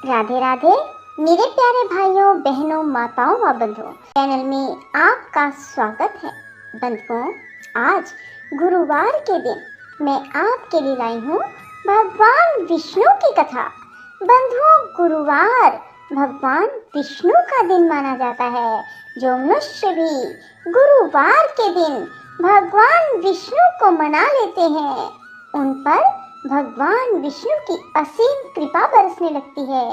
राधे राधे मेरे प्यारे भाइयों बहनों माताओं व बंधुओं, चैनल में आपका स्वागत है। बंधुओं, आज गुरुवार के दिन मैं आपके लिए लाई हूँ भगवान विष्णु की कथा। बंधुओं, गुरुवार भगवान विष्णु का दिन माना जाता है। जो मनुष्य भी गुरुवार के दिन भगवान विष्णु को मना लेते हैं, उन पर भगवान विष्णु की असीम कृपा बरसने लगती है।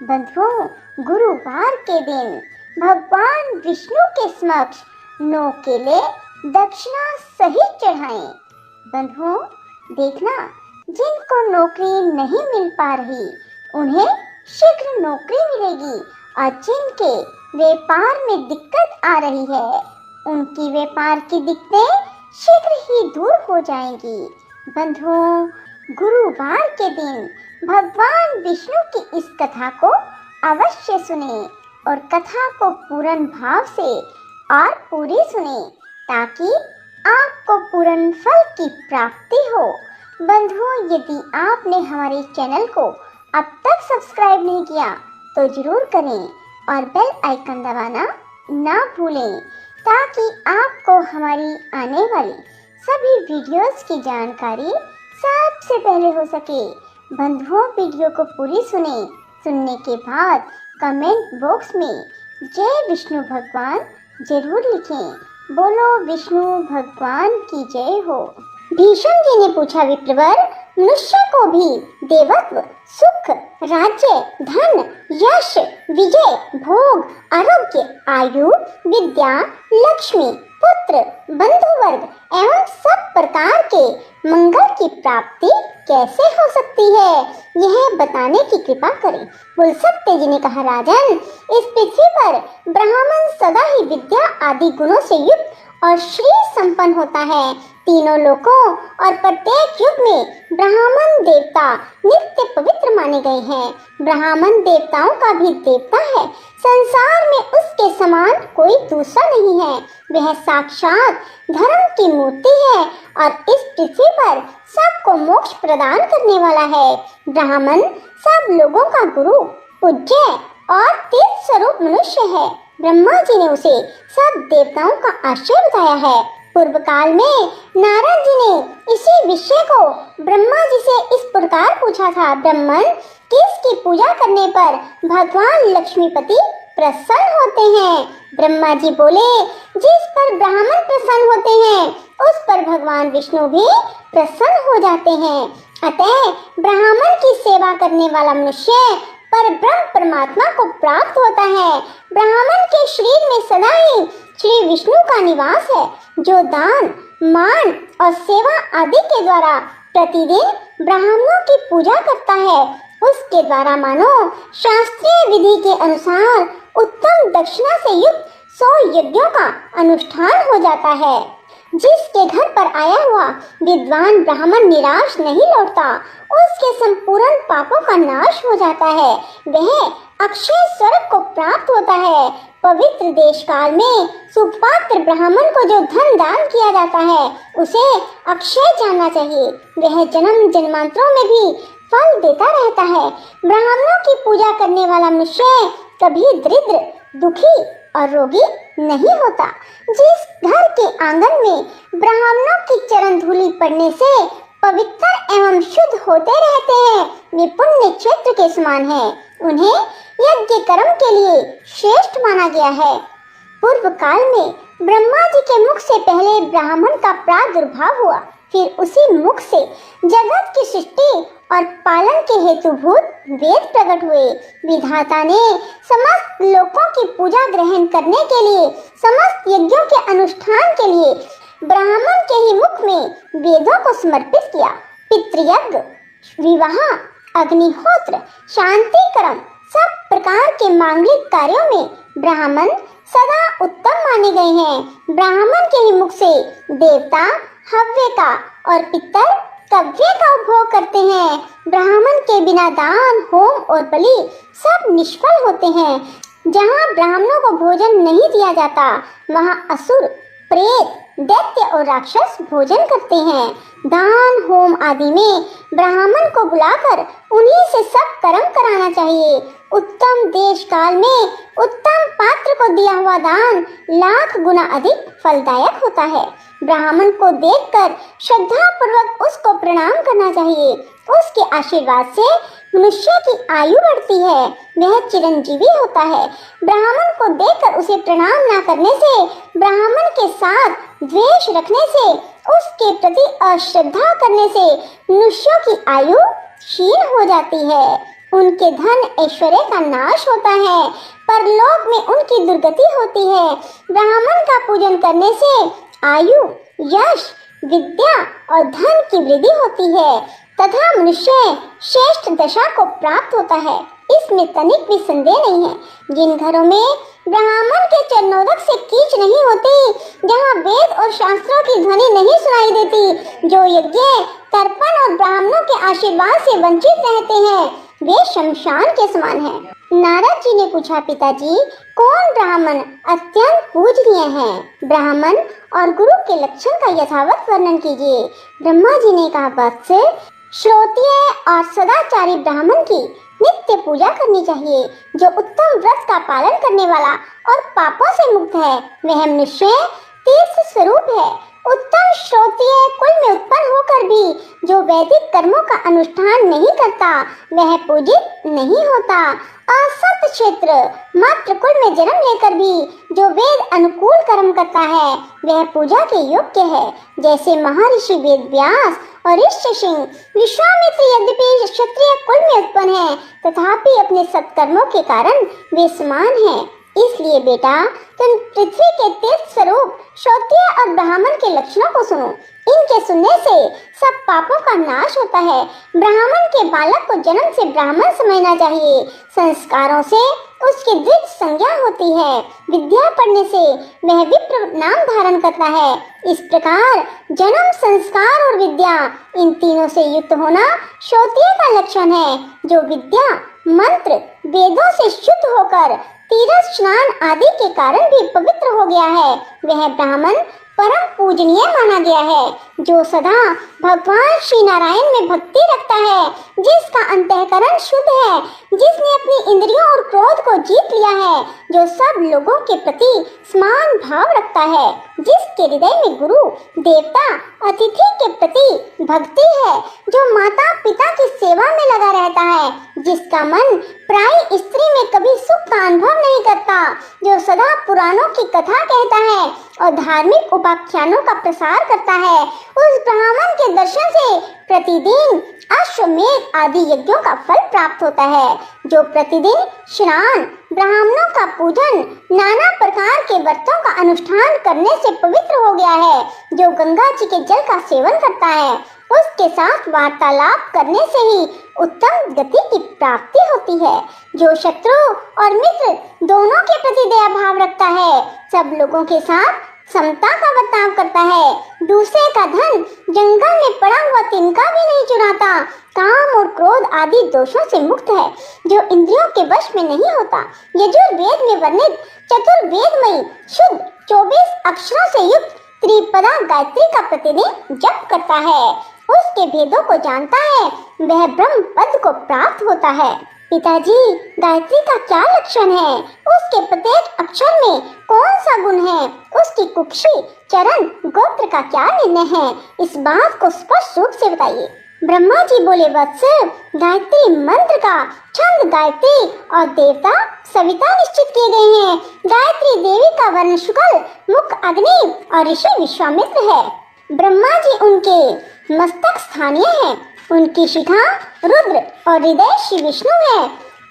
बंधुओं, गुरुवार के दिन भगवान विष्णु के समक्ष 9 केले दक्षिणा सहित चढ़ाएं। बंधुओं, देखना, जिनको नौकरी नहीं मिल पा रही उन्हें शीघ्र नौकरी मिलेगी, और जिनके व्यापार में दिक्कत आ रही है उनकी व्यापार की दिक्कतें शीघ्र ही दूर हो जाएंगी। बंधुओं, गुरुवार के दिन भगवान विष्णु की इस कथा को अवश्य सुने और कथा को पूर्ण भाव से और पूरी सुने, ताकि आपको पूर्ण फल की प्राप्ति हो। बंधुओं, यदि आपने हमारे चैनल को अब तक सब्सक्राइब नहीं किया तो जरूर करें और बेल आइकन दबाना ना भूलें, ताकि आपको हमारी आने वाली सभी वीडियोस की जानकारी सबसे पहले हो सके। बंधुओं, वीडियो को पूरी सुनने के बाद कमेंट बॉक्स में जय विष्णु भगवान जरूर लिखें। बोलो विष्णु भगवान की जय हो। भीष्म जी ने पूछा, विप्रवर, मनुष्य को भी देवत्व, सुख, राज्य, धन, यश, विजय, भोग, आरोग्य, आयु, विद्या, लक्ष्मी, पुत्र, बंधु वर्ग एवं सब प्रकार के मंगल की प्राप्ति कैसे हो सकती है, यह बताने की कृपा करें। पुलस्त्य जी ने कहा, राजन, इस पृथ्वी पर ब्राह्मण सदा ही विद्या आदि गुणों से युक्त और श्री संपन्न होता है। तीनों लोकों और प्रत्येक युग में ब्राह्मण देवता नित्य पवित्र माने गए हैं। ब्राह्मण देवताओं का भी देवता है। संसार में उसके समान कोई दूसरा नहीं है। वह साक्षात धर्म की मूर्ति है और इस पृथ्वी पर सबको मोक्ष प्रदान करने वाला है। ब्राह्मण सब लोगों का गुरु, पूज्य और तीर्थ स्वरूप मनुष्य है। ब्रह्मा जी ने उसे सब देवताओं का आश्रय बताया है। पूर्व काल में नारद जी ने इसी विषय को ब्रह्मा जी से इस प्रकार पूछा था, ब्राह्मण किसकी पूजा करने पर भगवान लक्ष्मीपति प्रसन्न होते हैं? ब्रह्मा जी बोले, जिस पर ब्राह्मण प्रसन्न होते हैं उस पर भगवान विष्णु भी प्रसन्न हो जाते हैं। अतः ब्राह्मण की सेवा करने वाला मनुष्य पर ब्रह्म परमात्मा को प्राप्त होता है। ब्राह्मण के शरीर में सदा ही श्री विष्णु का निवास है, जो दान, मान और सेवा आदि के द्वारा प्रतिदिन ब्राह्मणों की पूजा करता है। उसके द्वारा मानो शास्त्रीय विधि के अनुसार उत्तम दक्षिणा से युक्त 100 यज्ञों का अनुष्ठान हो जाता है। जिसके घर पर आया हुआ विद्वान ब्राह्मण निराश नहीं लौटता, उसके संपूर्ण पापों का नाश हो जाता है। वह अक्षय स्वर्ग को प्राप्त होता है। पवित्र देश काल में सुपात्र ब्राह्मण को जो धन दान किया जाता है उसे अक्षय जानना चाहिए। वह जन्म जन्मांतरों में भी फल देता रहता है। ब्राह्मणों की पूजा करने वाला मनुष्य कभी दरिद्र, दुखी और रोगी नहीं होता। जिस घर के आंगन में ब्राह्मणों की चरण धूलि पड़ने से पवित्र एवं शुद्ध होते रहते हैं, वे पुण्य क्षेत्र के समान है। उन्हें यज्ञ कर्म के लिए श्रेष्ठ माना गया है। पूर्व काल में ब्रह्मा जी के मुख से पहले ब्राह्मण का प्रादुर्भाव हुआ, फिर उसी मुख से जगत की सृष्टि और पालन के हेतुभूत वेद प्रकट हुए। विधाता ने समस्त लोकों की पूजा ग्रहण करने के लिए, समस्त यज्ञों के अनुष्ठान के लिए ब्राह्मण के ही मुख में वेदों को समर्पित किया। पितृयज्ञ, विवाह, अग्निहोत्र, शांति कर्म, सब प्रकार के मांगलिक कार्यों में ब्राह्मण सदा उत्तम माने गए हैं। ब्राह्मण के ही मुख से देवता हव्य का और पितर कव्य का उपभोग करते हैं। ब्राह्मण के बिना दान, होम और बलि सब निष्फल होते हैं। जहाँ ब्राह्मणों को भोजन नहीं दिया जाता, वहाँ असुर, प्रेत, दैत्य और राक्षस भोजन करते हैं। दान, होम आदि में ब्राह्मण को बुलाकर उन्हीं से सब कर्म कराना चाहिए। उत्तम देश काल में उत्तम पात्र को दिया हुआ दान लाख गुना अधिक फलदायक होता है। ब्राह्मण को देखकर श्रद्धा पूर्वक उसको प्रणाम करना चाहिए। उसके आशीर्वाद से मनुष्य की आयु बढ़ती है, वह चिरंजीवी होता है। ब्राह्मण को देखकर उसे प्रणाम न करने से, ब्राह्मण के साथ द्वेष रखने से, उसके प्रति अश्रद्धा करने से मनुष्यों की आयु क्षीण हो जाती है। उनके धन ऐश्वर्य का नाश होता है, परलोक में उनकी दुर्गति होती है। ब्राह्मण का पूजन करने से आयु, यश, विद्या और धन की वृद्धि होती है तथा मनुष्य श्रेष्ठ दशा को प्राप्त होता है। इसमें तनिक भी संदेह नहीं है। जिन घरों में ब्राह्मण के चरणोदक से कीच नहीं होती, जहाँ वेद और शास्त्रों की ध्वनि नहीं सुनाई देती, जो यज्ञ, तर्पण और ब्राह्मणों के आशीर्वाद से वंचित रहते हैं, वे शमशान के समान हैं। नारद जी ने पूछा, पिताजी, कौन ब्राह्मण अत्यंत पूजनीय है? ब्राह्मण और गुरु के लक्षण का यथावत वर्णन कीजिए। ब्रह्मा जी ने कहा, वत्स, श्रोत्रिय और सदाचारी ब्राह्मण की नित्य पूजा करनी चाहिए। जो उत्तम व्रत का पालन करने वाला और पापों से मुक्त है, वह मनुष्य तीर्थ स्वरूप है। उत्तम श्रोत्रिय कुल में उत्पन्न होकर भी जो वैदिक कर्मों का अनुष्ठान नहीं करता, वह पूजित नहीं होता। असत क्षेत्र मात्र कुल में जन्म लेकर भी जो वेद अनुकूल कर्म करता है, वह पूजा के योग्य है। जैसे महर्षि वेद व्यास और ऋषि सिंह, विश्वामित्र यद्यपि क्षत्रिय कुल में उत्पन्न है, तथापि अपने सत्कर्मों के कारण वे समान हैं। इसलिए बेटा, तुम पृथ्वी के तीर्थ स्वरूप श्रोत्रिय और ब्राह्मण के लक्षणों को सुनो। इनके सुनने से सब पापों का नाश होता है। ब्राह्मण के बालक को जन्म से ब्राह्मण समझना चाहिए। संस्कारों से उसकी द्विज संज्ञा होती है। विद्या पढ़ने से वह विप्र नाम धारण करता है। इस प्रकार जन्म, संस्कार और विद्या, इन तीनों से युक्त होना श्रोत्रिय का लक्षण है। जो विद्या, मंत्र, वेदों से शुद्ध होकर तीर्थ स्नान आदि के कारण भी पवित्र हो गया है, वह ब्राह्मण परम पूजनीय माना गया है। जो सदा भगवान श्री नारायण में भक्ति रखता है, जिसका अंतःकरण शुद्ध है, जिसने अपनी इंद्रियों और क्रोध को जीत लिया है, जो सब लोगों के प्रति समान भाव रखता है, जिसके हृदय में गुरु, देवता, अतिथि के प्रति भक्ति है, जो माता पिता की सेवा में लगा रहता है, जिसका मन प्राय स्त्री में कभी सुख का अनुभव नहीं करता, जो सदा पुराणों की कथा कहता है और धार्मिक उपाख्यानों का प्रसार करता है, उस ब्राह्मण के दर्शन से प्रतिदिन अश्वमेध आदि यज्ञों का फल प्राप्त होता है। जो प्रतिदिन स्नान, ब्राह्मणों का पूजन, नाना प्रकार के व्रतों का अनुष्ठान करने से पवित्र हो गया है, जो गंगा जी के जल का सेवन करता है, उसके साथ वार्तालाप करने से ही उत्तम गति की प्राप्ति होती है। जो शत्रु और मित्र दोनों के प्रति दया भाव रखता है, सब लोगों के साथ समता का बर्ताव करता है, दूसरे का धन जंगल में पड़ा हुआ तिनका भी नहीं चुराता, काम और क्रोध आदि दोषों से मुक्त है, जो इंद्रियों के वश में नहीं होता, यजुर्वेद में वर्णित चतुर्वेदमयी शुद्ध 24 अक्षरों से युक्त त्रिपदा गायत्री का प्रतिदिन जप करता है, उसके भेदों को जानता है, वह ब्रह्म पद को प्राप्त होता है। पिताजी, गायत्री का क्या लक्षण है? उसके प्रत्येक अक्षर में कौन सा गुण है? उसकी कुक्षी, चरण, गोत्र का क्या निर्णय है? इस बात को स्पष्ट रूप से बताइए। ब्रह्मा जी बोले, वत्स, गायत्री मंत्र का छंद गायत्री और देवता सविता निश्चित किए गए हैं। गायत्री देवी का वर्ण शुक्ल, मुख अग्नि और ऋषि विश्वामित्र है। ब्रह्मा जी उनके मस्तक स्थानीय है, उनकी शिखा रुद्र और हृदय श्री विष्णु है।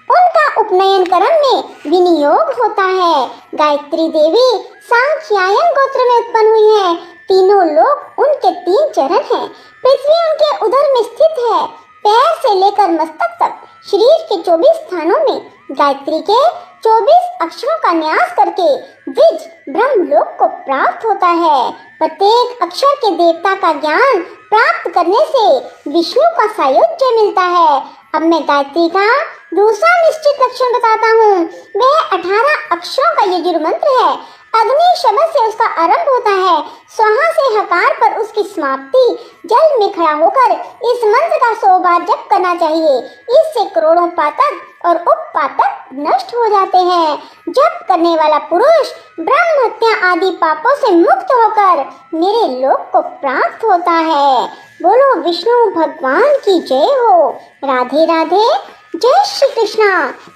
उनका उपनयन कर्म में विनियोग होता है। गायत्री देवी सांख्यायन गोत्र में उत्पन्न हुई है। तीनों लोग उनके 3 चरण हैं। पृथ्वी उनके उदर में स्थित है। पैर से लेकर मस्तक तक शरीर के 24 स्थानों में गायत्री के 24 अक्षरों का न्यास करके द्विज ब्रह्मलोक को प्राप्त होता है। प्रत्येक अक्षर के देवता का ज्ञान प्राप्त करने से विष्णु का सायुज्य मिलता है। अब मैं गायत्री का दूसरा निश्चित लक्षण बताता हूँ। वह 18 अक्षरों का यजुर् मंत्र है। अग्नि शब्द से उसका आरंभ होता है, स्वाहा से हकार पर उसकी समाप्ति। जल में खड़ा होकर इस मंत्र का 100 बार जप करना चाहिए। इससे करोड़ों पातक और उपपातक नष्ट हो जाते हैं। जप करने वाला पुरुष ब्रह्म हत्या आदि पापों से मुक्त होकर मेरे लोक को प्राप्त होता है। बोलो विष्णु भगवान की जय हो। राधे राधे, जय श्री कृष्णा।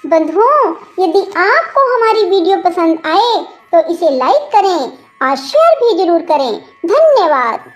बंधुओं, यदि आपको हमारी वीडियो पसंद आए तो इसे लाइक करें और शेयर भी जरूर करें। धन्यवाद।